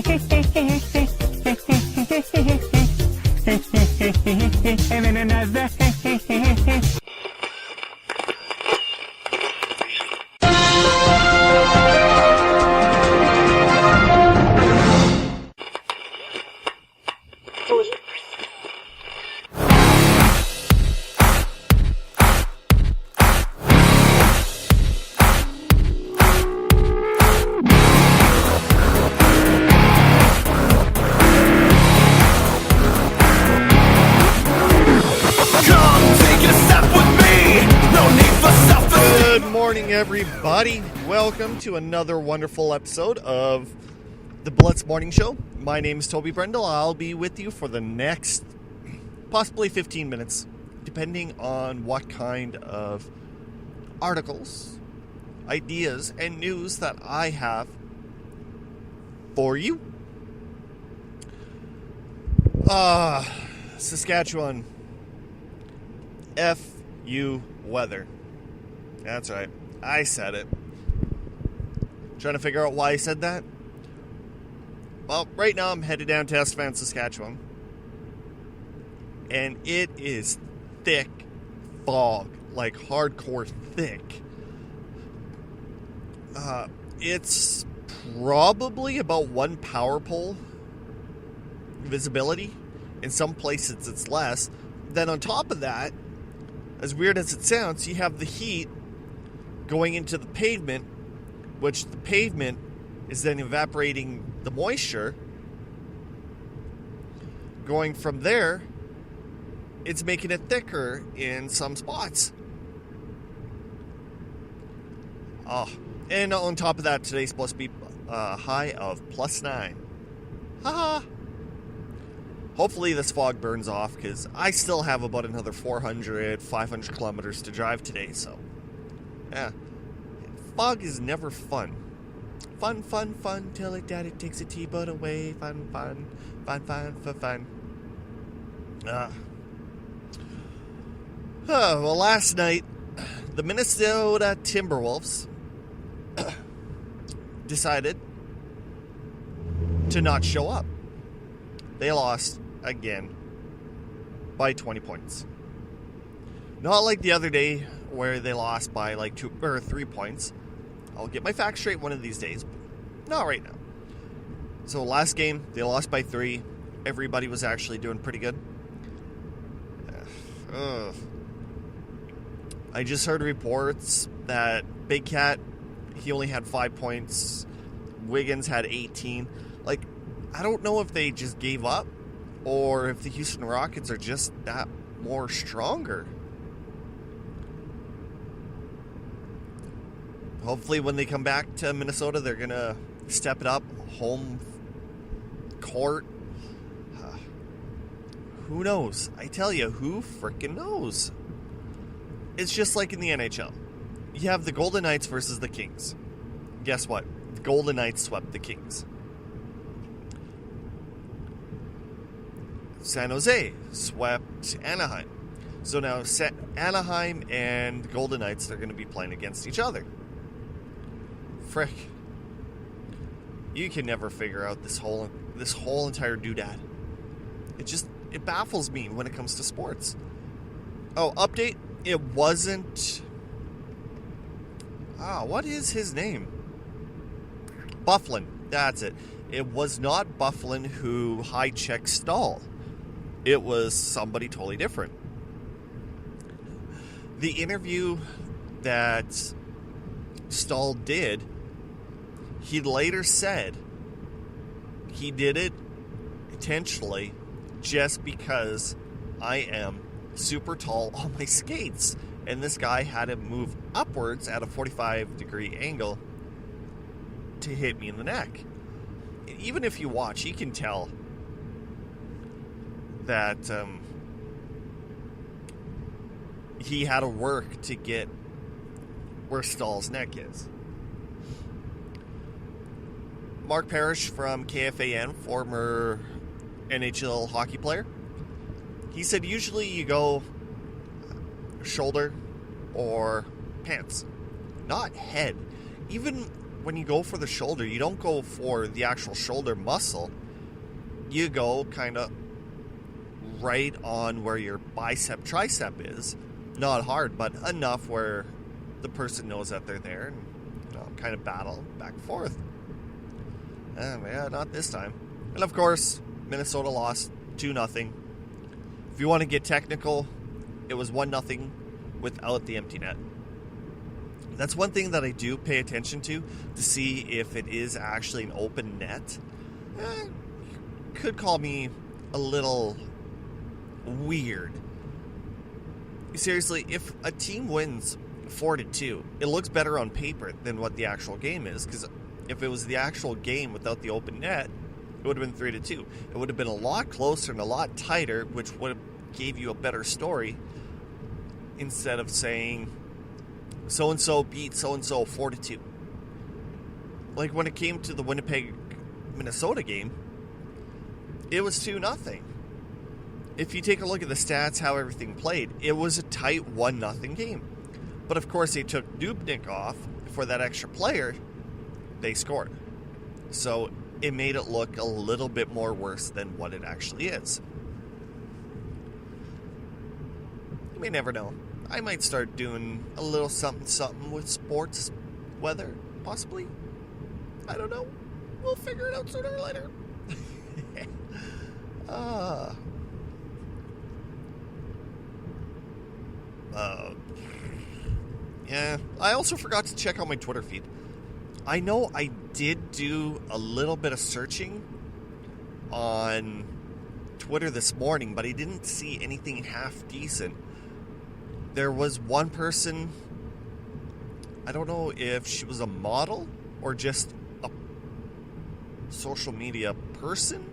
And then another. Everybody, welcome to another wonderful episode of the Blitz Morning Show. My name is Toby Brendel. I'll be with you for the next possibly 15 minutes, depending on what kind of articles, ideas, and news that I have for you. Saskatchewan. F-U weather. That's right. I said it. Trying to figure out why I said that? Well, right now I'm headed down to Estevan, Saskatchewan. And it is thick fog. Like hardcore thick. It's probably about one power pole visibility. In some places it's less. Then on top of that, as weird as it sounds, you have the heat going into the pavement, which the pavement is then evaporating the moisture. Going from there, it's making it thicker in some spots. And on top of that, today's supposed to be a high of +9. Haha. Hopefully this fog burns off, because I still have about another 400, 500 kilometers to drive today, so yeah. Fog is never fun. Fun, till it takes a T-boat away. Fun. Well, last night, the Minnesota Timberwolves decided to not show up. They lost again by 20 points. Not like the other day where they lost by like 2 or 3 points. I'll get my facts straight one of these days, but not right now. So last game, they lost by 3. Everybody was actually doing pretty good. I just heard reports that Big Cat, he only had 5 points. Wiggins had 18. Like, I don't know if they just gave up or if the Houston Rockets are just that more stronger. Hopefully when they come back to Minnesota, they're going to step it up. Home court. Who knows? I tell you, who freaking knows? It's just like in the NHL. You have the Golden Knights versus the Kings. Guess what? The Golden Knights swept the Kings. San Jose swept Anaheim. So now Anaheim and the Golden Knights are going to be playing against each other. Frick. You can never figure out this whole entire doodad. It baffles me when it comes to sports. Oh, update. It wasn't... what is his name? Byfuglien. That's it. It was not Byfuglien who high-checked Staal. It was somebody totally different. The interview that Staal did, he later said he did it intentionally just because I am super tall on my skates. And this guy had to move upwards at a 45-degree angle to hit me in the neck. Even if you watch, you can tell that he had to work to get where Staal's neck is. Mark Parrish from KFAN, former NHL hockey player, he said usually you go shoulder or pants, not head. Even when you go for the shoulder, you don't go for the actual shoulder muscle. You go kind of right on where your bicep tricep is. Not hard, but enough where the person knows that they're there and, you know, kind of battle back and forth. Yeah, not this time. And of course, Minnesota lost 2-0. If you want to get technical, it was 1-0 without the empty net. That's one thing that I do pay attention to see if it is actually an open net. Could call me a little weird. Seriously, if a team wins 4-2, it looks better on paper than what the actual game is. Because if it was the actual game without the open net, it would have been 3-2. It would have been a lot closer and a lot tighter, which would have gave you a better story instead of saying so-and-so beat so-and-so 4-2. Like when it came to the Winnipeg, Minnesota game, it was 2-0. If you take a look at the stats, how everything played, it was a tight 1-0 game. But of course, they took Dubnyk off for that extra player. They scored. So it made it look a little bit more worse than what it actually is. You may never know. I might start doing a little something with sports weather, possibly. I don't know. We'll figure it out sooner or later. Yeah, I also forgot to check out my Twitter feed. I know I did do a little bit of searching on Twitter this morning, but I didn't see anything half decent. There was one person, I don't know if she was a model or just a social media person,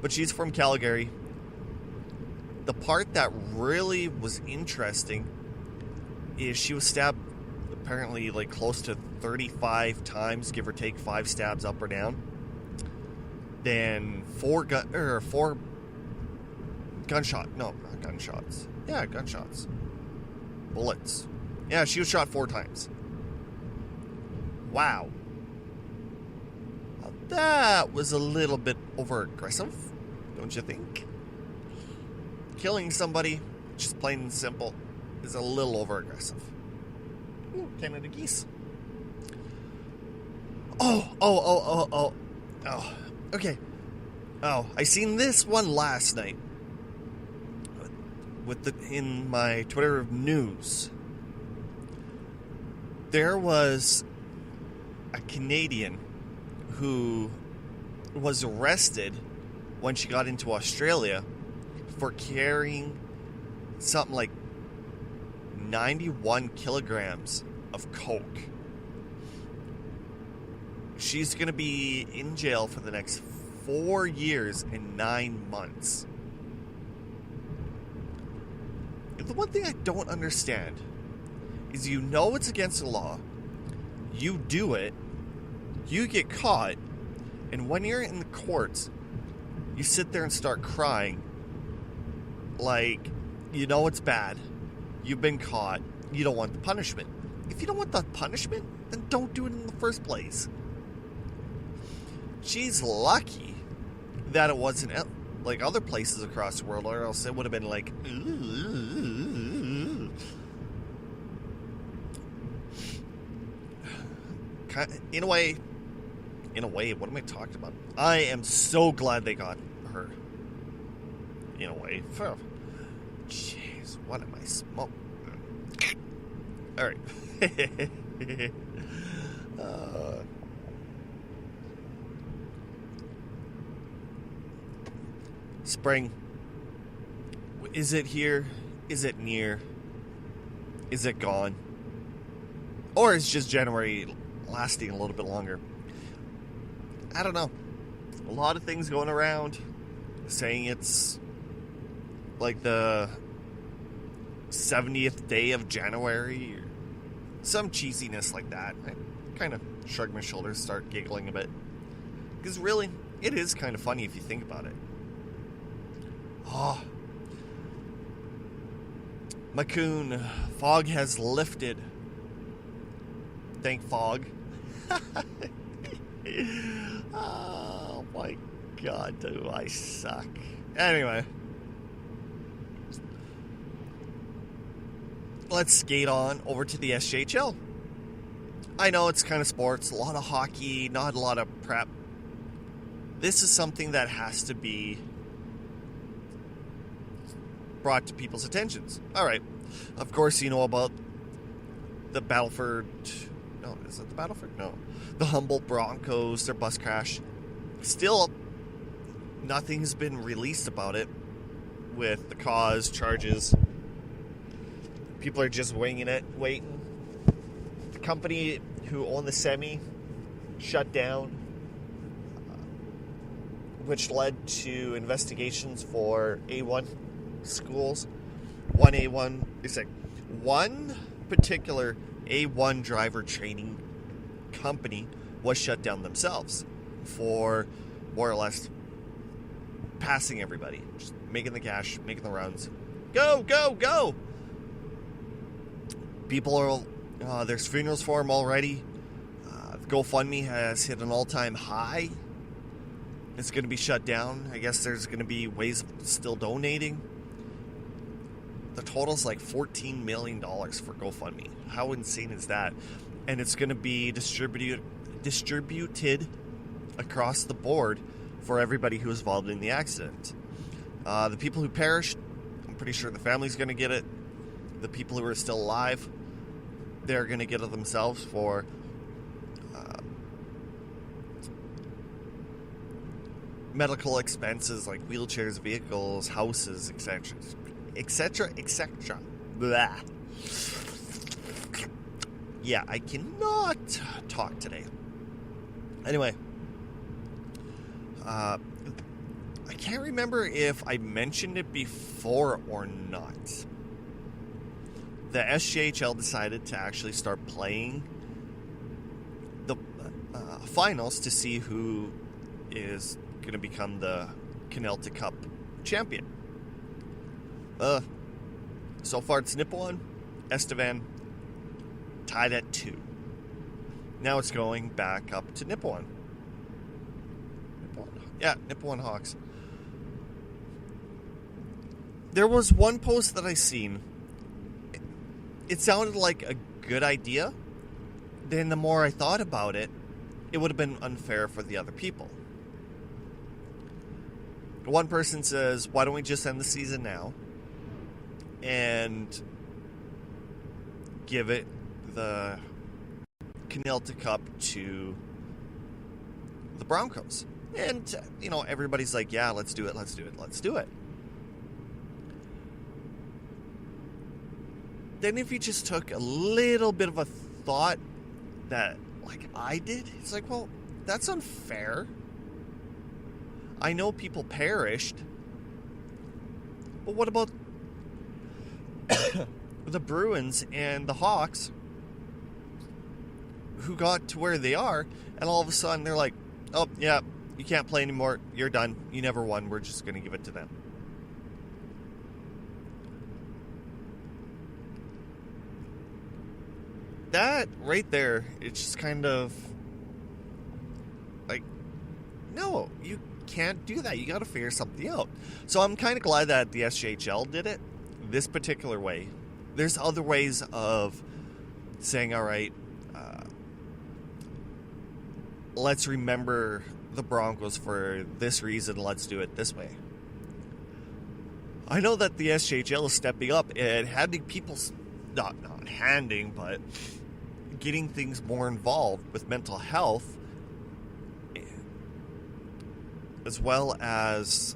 but she's from Calgary. The part that really was interesting is she was stabbed apparently like close to 35 times, give or take 5 stabs up or down. Then 4 gunshots. No, not gunshots. Yeah, gunshots. Bullets. Yeah, she was shot 4 times. Wow. Now that was a little bit over aggressive, don't you think? Killing somebody, just plain and simple, is a little over aggressive. Ooh, Canada geese. Oh. Okay. Oh, I seen this one last night in my Twitter news. There was a Canadian who was arrested when she got into Australia for carrying something like 91 kilograms of coke. She's going to be in jail for the next 4 years and 9 months. The one thing I don't understand is, you know, it's against the law, you do it, you get caught, and when you're in the courts, you sit there and start crying like, you know it's bad, you've been caught, you don't want the punishment. If you don't want the punishment, then don't do it in the first place. She's lucky that it wasn't like other places across the world, or else it would have been like, in a way, what am I talking about? I am so glad they got her. In a way. Jeez, what am I smoking? Alright. Spring. Is it here? Is it near? Is it gone? Or is just January lasting a little bit longer? I don't know. A lot of things going around saying it's like the 70th day of January, or some cheesiness like that. I kind of shrug my shoulders, start giggling a bit. Because really, it is kind of funny if you think about it. Oh. Macoun, fog has lifted. Thank fog. Oh my god, do I suck. Anyway, let's skate on over to the SJHL. I know it's kind of sports, a lot of hockey, not a lot of prep. This is something that has to be brought to people's attentions. All right. Of course, you know about the Battleford... No, is it the Battleford? No. The Humboldt Broncos, their bus crash. Still, nothing's been released about it with the cause, charges. People are just winging it, waiting. The company who owned the semi shut down, which led to investigations for A1 schools. One particular A1 driver training company was shut down themselves for more or less passing everybody, just making the cash, making the rounds. Go, go, go! People are, there's funerals for them already. GoFundMe has hit an all-time high. It's going to be shut down. I guess there's going to be ways of still donating. The total's like $14 million for GoFundMe. How insane is that? And it's going to be distributed across the board for everybody who was involved in the accident. The people who perished, I'm pretty sure the family's going to get it. The people who are still alive, they're going to get it themselves for medical expenses like wheelchairs, vehicles, houses, etc. Etc. etc. Blah. Yeah, I cannot talk today. Anyway, I can't remember if I mentioned it before or not. The SJHL decided to actually start playing the finals to see who is going to become the Canelta Cup champion. So far it's Nipawin, Estevan, tied at 2. Now it's going back up to Nipawin. Yeah, Nipawin Hawks. There was one post that I seen. It sounded like a good idea. Then the more I thought about it, it would have been unfair for the other people. One person says, why don't we just end the season now and give it the Canelta Cup to the Broncos? And, everybody's like, yeah, let's do it. Then if you just took a little bit of a thought that, like I did, it's like, well, that's unfair. I know people perished, but what about the Bruins and the Hawks who got to where they are, and all of a sudden they're like, oh, yeah, you can't play anymore, you're done, you never won, we're just going to give it to them. That right there, it's just kind of like, no, you can't do that. You got to figure something out. So I'm kind of glad that the SJHL did it this particular way. There's other ways of saying, all right, let's remember the Broncos for this reason. Let's do it this way. I know that the SJHL is stepping up and handing people, not handing, but getting things more involved with mental health, as well as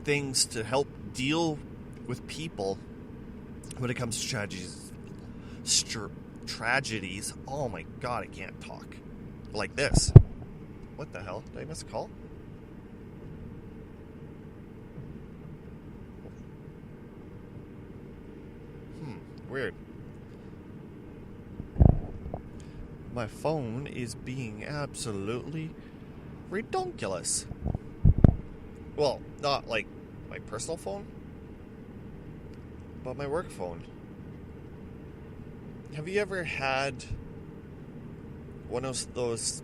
things to help deal with people when it comes to tragedies. Oh my god, I can't talk. Like this. What the hell? Did I miss a call? Weird. My phone is being absolutely redonkulous. Well, not like my personal phone, but my work phone. Have you ever had one of those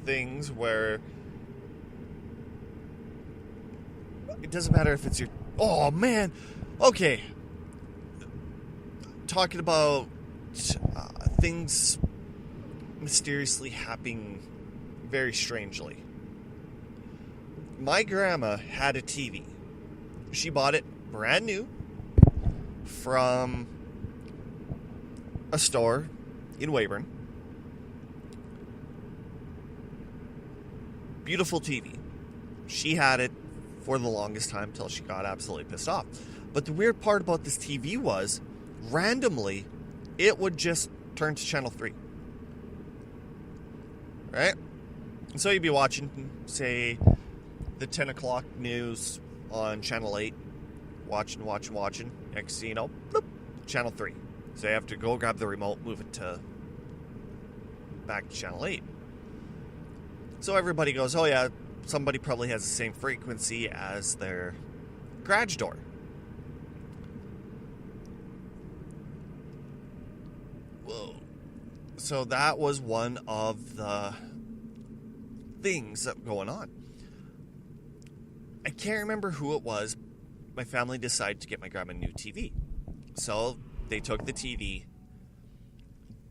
things where it doesn't matter if it's your... Oh, man! Okay. Talking about things mysteriously happening very strangely. My grandma had a TV. She bought it brand new from a store in Weyburn. Beautiful TV. She had it for the longest time till she got absolutely pissed off. But the weird part about this TV was, randomly, it would just turn to Channel 3. Right? And so you'd be watching, say, the 10 o'clock news on Channel 8. Watching. Next thing you know, bloop, Channel 3. So you have to go grab the remote, move it to back to Channel 8. So everybody goes, oh yeah, somebody probably has the same frequency as their garage door. Whoa. So that was one of the things that were going on. I can't remember who it was. My family decided to get my grandma a new TV. So they took the TV,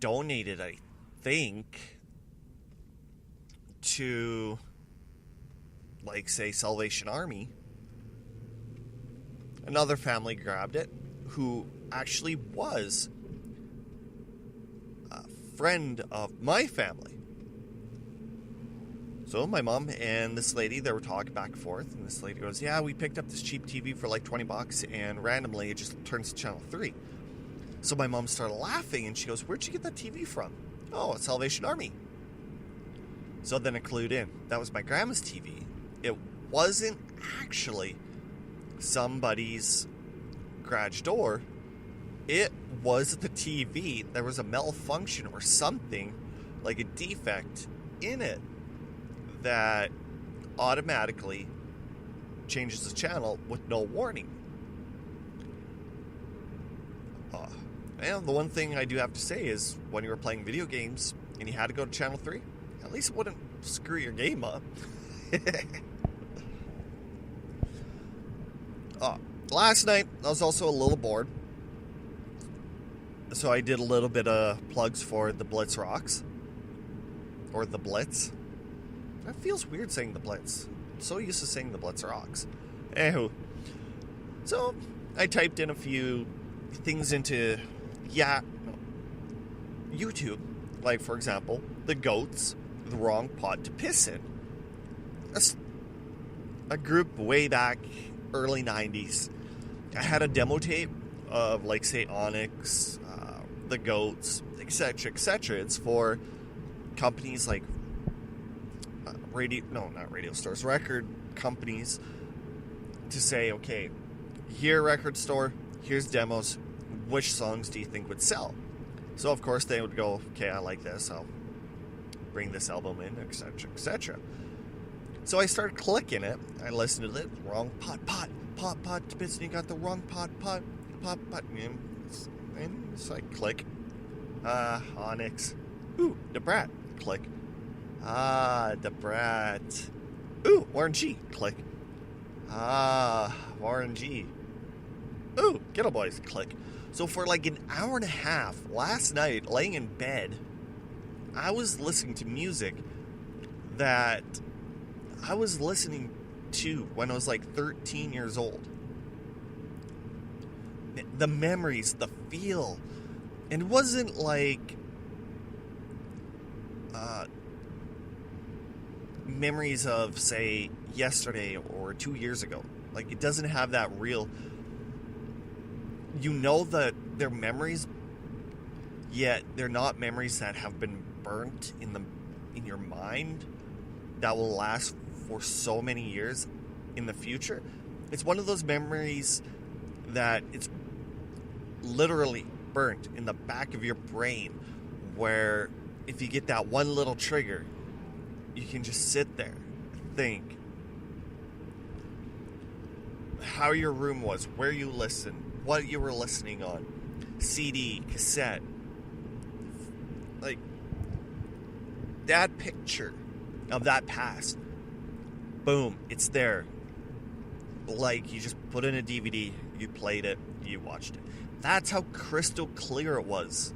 donated, I think, to, like, say, Salvation Army. Another family grabbed it, who actually was a friend of my family. So my mom and this lady, they were talking back and forth, and this lady goes, yeah, we picked up this cheap TV for like $20, and randomly it just turns to Channel 3. So my mom started laughing, and she goes, where'd you get that TV from? Oh, Salvation Army. So then it clued in. That was my grandma's TV. It wasn't actually somebody's garage door. It was the TV. There was a malfunction or something, like a defect in it, that automatically changes the channel with no warning. And the one thing I do have to say is, when you were playing video games and you had to go to Channel 3, at least it wouldn't screw your game up. Last night, I was also a little bored. So I did a little bit of plugs for the Blitz Rocks. Or the Blitz. That feels weird saying the Blitz. I'm so used to saying the Blitz Rocks. Anywho. So, I typed in a few things into YouTube. Like, for example, the Goats, the wrong pod to piss in. A group way back early 90s. I had a demo tape of, like, say, Onyx, the Goats, etc., etc. It's for companies like record companies to say, okay, here, record store, here's demos, which songs do you think would sell? So, of course, they would go, okay, I like this, I'll bring this album in, etc., etc. So I started clicking it. I listened to it. Wrong pot, Bitson, you got the wrong pot. And it's like, click. Onyx. Ooh, Da Brat. Click. Da Brat. Ooh, Warren G. Click. Warren G. Ooh, Ghetto Boys. Click. So for like an hour and a half last night, laying in bed, I was listening to music that I was listening to when I was like 13 years old. The memories, the feel. And it wasn't like memories of, say, yesterday or 2 years ago. Like, it doesn't have that real... You know that they're memories, yet they're not memories that have been burnt in your mind that will last for so many years in the future. It's one of those memories that it's literally burnt in the back of your brain, where if you get that one little trigger, you can just sit there and think how your room was, where you listened, what you were listening on, CD, cassette. Like, that picture of that past, boom, it's there. Like, you just put in a DVD, you played it, you watched it. That's how crystal clear it was.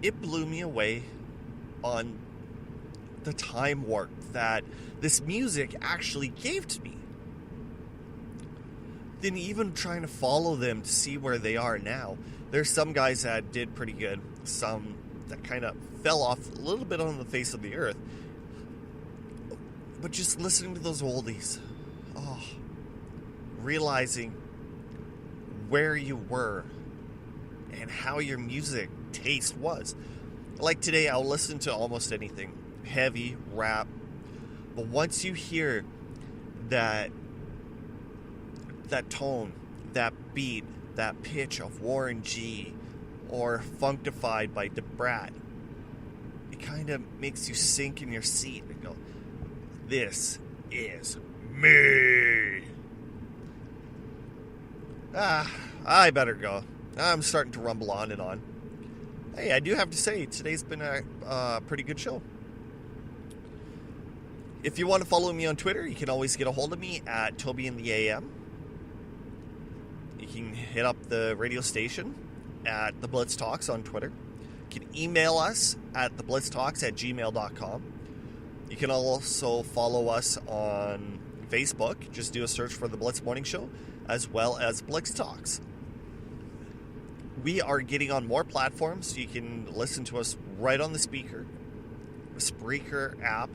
It blew me away on the time warp that this music actually gave to me. Then even trying to follow them to see where they are now. There's some guys that did pretty good, some that kind of fell off a little bit on the face of the earth. But just listening to those oldies, realizing where you were and how your music taste was. Like today, I'll listen to almost anything, heavy, rap, but once you hear that tone, that beat, that pitch of Warren G or Functified by Da Brat, it kind of makes you sink in your seat and go, this is me. I better go. I'm starting to rumble on and on. Hey, I do have to say, today's been a pretty good show. If you want to follow me on Twitter, you can always get a hold of me at Toby in the AM. You can hit up the radio station at The Blitz Talks on Twitter. You can email us at theblitztalks@gmail.com. You can also follow us on Facebook. Just do a search for The Blitz Morning Show, as well as Blitz Talks. We are getting on more platforms. You can listen to us right on the Spreaker app,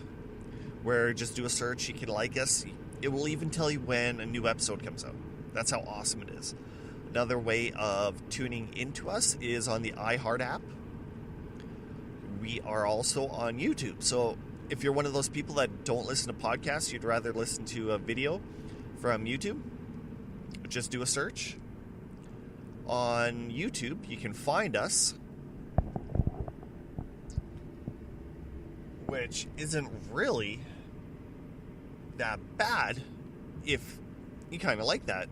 where just do a search. You can like us. It will even tell you when a new episode comes out. That's how awesome it is. Another way of tuning into us is on the iHeart app. We are also on YouTube. So if you're one of those people that don't listen to podcasts, you'd rather listen to a video from YouTube, just do a search. On YouTube, you can find us, which isn't really that bad if you kind of like that.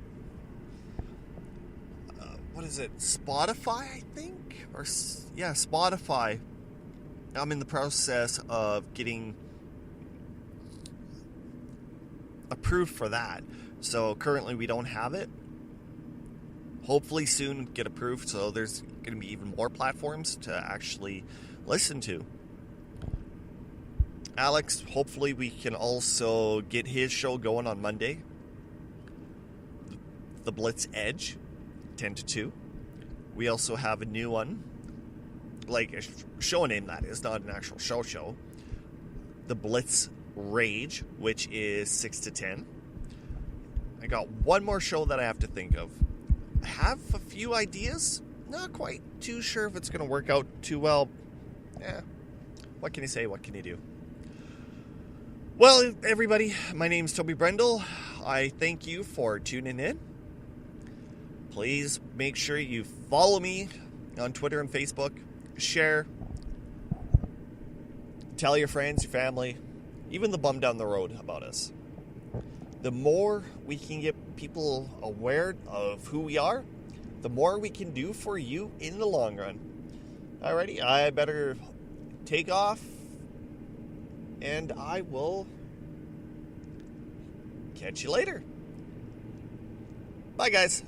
What is it? Spotify, I think? Spotify. I'm in the process of getting approved for that. So currently we don't have it. Hopefully soon get approved, so there's going to be even more platforms to actually listen to. Alex, hopefully we can also get his show going on Monday. The Blitz Edge, 10 to 2. We also have a new one, like a show name that is, not an actual show. The Blitz Rage, which is 6 to 10. I got one more show that I have to think of. I have a few ideas. Not quite too sure if it's going to work out too well. What can you say? What can you do? Well, everybody, my name's Toby Brendel. I thank you for tuning in. Please make sure you follow me on Twitter and Facebook. Share. Tell your friends, your family, even the bum down the road about us. The more we can get people aware of who we are, the more we can do for you in the long run. Alrighty, I better take off, and I will catch you later. Bye, guys.